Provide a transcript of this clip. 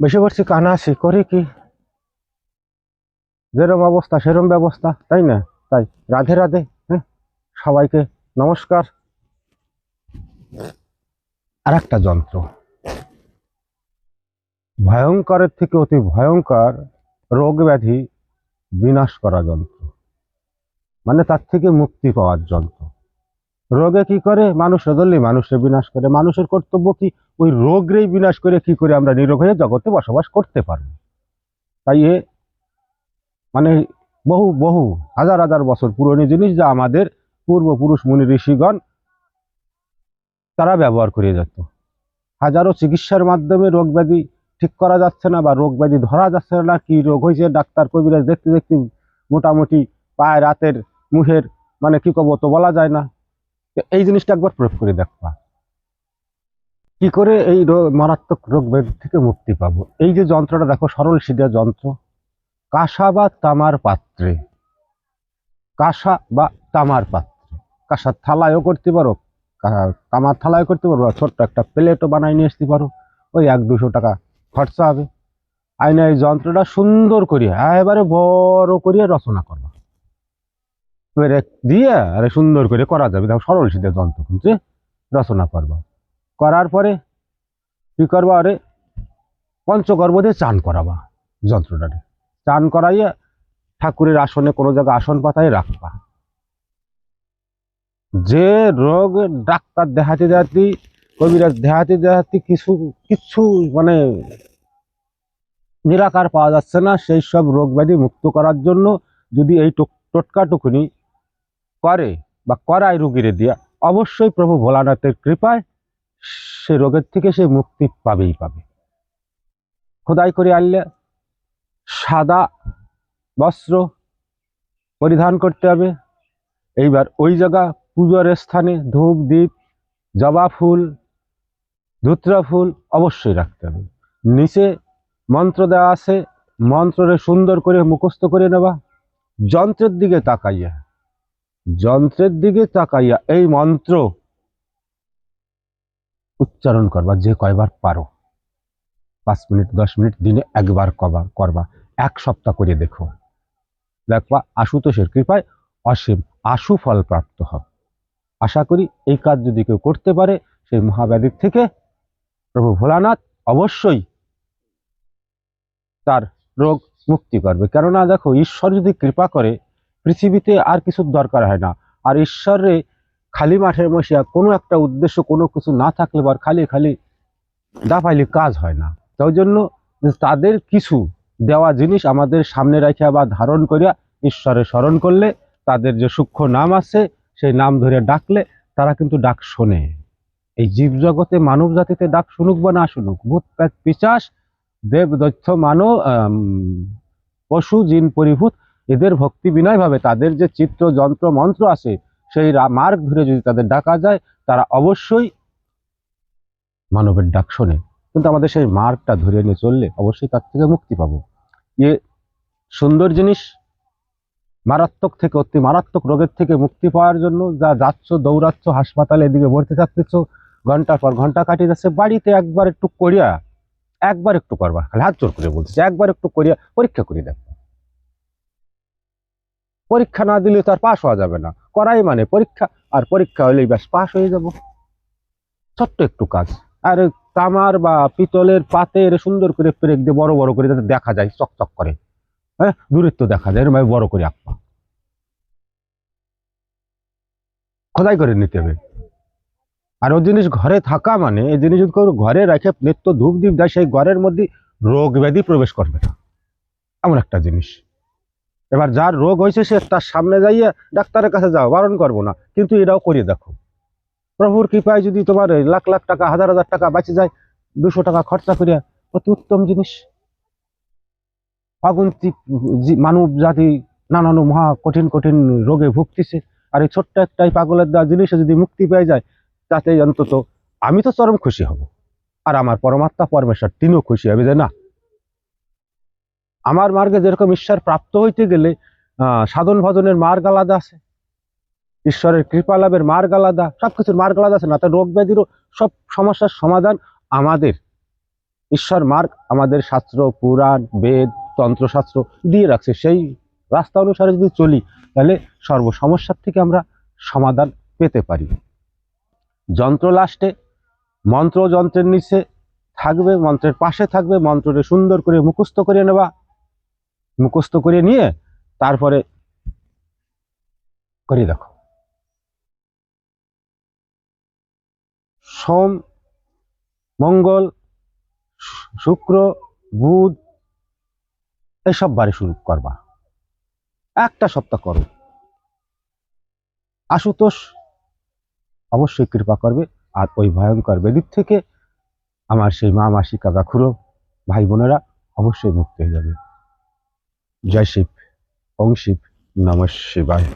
বেশি করছি কানাসি করি কি, যেরম অবস্থা সেরম ব্যবস্থা, তাই না? তাই রাধে রাধে। হ্যাঁ, সবাইকে নমস্কার। আর একটা যন্ত্র, ভয়ঙ্করের থেকে অতি ভয়ঙ্কর রোগ ব্যাধি বিনাশ করা যন্ত্র, মানে তার থেকে মুক্তি পাওয়ার যন্ত্র। রোগে কি করে? মানুষের ধরলে মানুষের বিনাশ করে। মানুষের কর্তব্য কি? ওই রোগরেই বিনাশ করে কি করে আমরা নিরোগ হয়ে জগতে বসবাস করতে পারবো। তাই মানে বহু বহু হাজার হাজার বছর পুরনো জিনিস, যা আমাদের পূর্বপুরুষ মুনি ঋষিগণ তারা ব্যবহার করে যেত। হাজারো চিকিৎসার মাধ্যমে রোগ ব্যাধি ঠিক করা যাচ্ছে না, বা রোগ ব্যাধি ধরা যাচ্ছে না। কি রোগ হয়েছে ডাক্তার কবিরাজ দেখতে দেখতে মোটামুটি পায়ের রাতের মুখের মানে কি কব তো বলা যায় না। এই জিনিসটা একবার প্রয়োগ করে দেখবা, কি করে এই মারাত্মক রোগ ব্যাধি থেকে মুক্তি পাবো। এই যে যন্ত্রটা দেখো, সরল সিধা যন্ত্র, কাঁসা বা তামার পাত্রে, কাঁসা বা তামার পাত্রে, কাঁসার থালায়ও করতে পারো, তামার থালায় করতে পারো, ছোট্ট একটা প্লেটও বানাই নিয়ে আসতে পারো। ওই 100-200 টাকা খরচা হবে। আইনা এই যন্ত্রটা সুন্দর করিয়া এবারে বড় করিয়া রচনা করবা, দিয়ে আরে সুন্দর করে করা যাবে। দেখো সরল সিধা যন্ত্র কিন্তু রচনা করবা, করার পরে কি করবা, আরে পঞ্চকর্ম দিয়ে চান করাবা যন্ত্রটাকে। চান করাইয়া ঠাকুরের আসনে কোনো জায়গায় আসন পাতায় রাখবা। যে রোগ ডাক্তার দেখাতে দেখাতে কবিরাজ দেখাতে দেখাতে কিছু কিছু মানে নিরাকার পাওয়া যাচ্ছে না, সেই সব রোগ ব্যাধি মুক্ত করার জন্য যদি এই টোটকা টুকুনি করে বা করায় রুগীরে দিয়া, অবশ্যই প্রভু ভোলানাথের কৃপায় সে রোগের থেকে সে মুক্তি পাবেই পাবে। খোদাই করে আনলে সাদা বস্ত্র পরিধান করতে হবে। এইবার ওই জায়গা পুজোর স্থানে ধূপ দ্বীপ জবা ফুল ধুতরা ফুল অবশ্যই রাখতে হবে। নিচে মন্ত্র দেওয়া আছে, মন্ত্রে সুন্দর করে মুখস্থ করে নেবা। যন্ত্রের দিকে তাকাইয়া, যন্ত্রের দিকে তাকাইয়া এই মন্ত্র উচ্চারণ করবা, যে কয়বার পারো। 5 মিনিট 10 মিনিট দিনে একবার করবা। 1 সপ্তাহ করে দেখো, দেখবা আশুতোষের কৃপায় অসীম আশু ফল প্রাপ্ত হবে। আশা করি এই কাজ যদি কেউ করতে পারে, সেই মহাব্যাধির থেকে প্রভু ভোলানাথ অবশ্যই তার রোগ মুক্তি করবে। কেননা দেখো, ঈশ্বর যদি কৃপা করে পৃথিবীতে আর কিছুর দরকার হয় না। আর ঈশ্বরে খালি মাঠের মশিয়া কোনো একটা উদ্দেশ্য কোনো কিছু না থাকলে বা খালি খালি দাপাইলে কাজ হয় না। তাই জন্য তাদের কিছু দেওয়া জিনিস আমাদের সামনে রাখিয়া বা ধারণ করিয়া ঈশ্বরের স্মরণ করলে, তাদের যে সূক্ষ্ম নাম আছে সেই নাম ধরে ডাকলে তারা কিন্তু ডাক শোনে। এই জীব জগতে মানব জাতিতে ডাক শুনুক বা না শুনুক, ভূত প্রেত পিশাচ দেব দৈত্য মানব পশু জিন পরিভূত, এদের ভক্তি বিনয় ভাবে তাদের যে চিত্র যন্ত্র মন্ত্র আছে, সেই মার্গ ধরে যদি তাদের ডাকা যায়, তারা অবশ্যই মানবের ডাক শোনে। কিন্তু আমাদের সেই মার্গটা ধরে নিয়ে চললে অবশ্যই তার থেকে মুক্তি পাবো। এ সুন্দর জিনিস। মারাত্মক থেকে অতি মারাত্মক রোগের থেকে মুক্তি পাওয়ার জন্য যা যাচ্ছ, দৌড়াচ্ছ হাসপাতালে, এদিকে ভর্তি থাকতেছ, ঘন্টার পর ঘন্টা কাটিয়ে যাচ্ছে, বাড়িতে একবার একটু করিয়া, একবার একটু করবা, খালি হাত জোর করে বলতেছে, একবার একটু করিয়া পরীক্ষা করে দেখ। পরীক্ষা না দিলে তো আর পাশ হওয়া যাবে না। করাই মানে পরীক্ষা, আর পরীক্ষা হলেই ব্যাস পাশ হয়ে যাব। ছোট্ট একটু কাজ। আর তামার বা পিতলের পাতের সুন্দর করে পেরেক দিয়ে বড় বড় করে যাতে দেখা যায়, চকচক করে, হ্যাঁ দূরত্ব দেখা যায়, এরকম বড় করে আঁকবা, খোদাই করে নিতে হবে। আর ওই জিনিস ঘরে থাকা মানে, এই জিনিস যদি ঘরে রেখে নিত্য ধূপ দ্বীপ দেয়, সেই ঘরের মধ্যে রোগ ব্যাধি প্রবেশ করবে না, এমন একটা জিনিস। এবার যার রোগ হয়েছে সে তার সামনে যাইয়া ডাক্তারের কাছে যাও, বারণ করবো না, কিন্তু এটাও করিয়ে দেখো। প্রভুর কৃপায় যদি তোমার লাখ লাখ টাকা হাজার হাজার টাকা বাঁচে যায়, 200 টাকা খরচা করিয়া, অতি উত্তম জিনিস। অগন্তিক মানব জাতি নানান মহা কঠিন কঠিন রোগে ভুগতেছে, আর এই ছোট্ট একটাই পাগলের দেওয়া জিনিসে যদি মুক্তি পেয়ে যায়, তাতে অন্তত আমি তো চরম খুশি হব। আর আমার পরমাত্মা পরমেশ্বর তিনিও খুশি হবে যে না, আমার মার্গে যেরকম ঈশ্বর প্রাপ্ত হইতে গেলে সাধন ভজনের মার্গ আলাদা আছে, ঈশ্বরের কৃপা লাভের মার্গ আলাদা, সবকিছুর মার্গ আলাদা আছে না? তাই রোগ ব্যাধিরও সব সমস্যার সমাধান আমাদের ঈশ্বর মার্গ আমাদের শাস্ত্র, পুরাণ, বেদ, তন্ত্রশাস্ত্র দিয়ে রাখছে। সেই রাস্তা অনুসারে যদি চলি তাহলে সর্ব সমস্যার থেকে আমরা সমাধান পেতে পারি। যন্ত্র লাস্টে, মন্ত্র যন্ত্রের নিচে থাকবে, মন্ত্রের পাশে থাকবে, মন্ত্রটা সুন্দর করে মুখস্থ করে নেওয়া, মুখস্থ করে নিয়ে তারপরে করে দেখো। সোম, মঙ্গল, শুক্র, বুধ এসব বারে শুরু করবা, একটা সপ্তাহ করো। আশুতোষ অবশ্যই কৃপা করবে, আর ওই ভয়ঙ্কর বেদির থেকে আমার সেই মা, মাসি, কাকা, খুড়ো, ভাই বোনেরা অবশ্যই মুক্ত হয়ে যাবে। জয় শিব, ওং শিব, নমঃ শিবায়।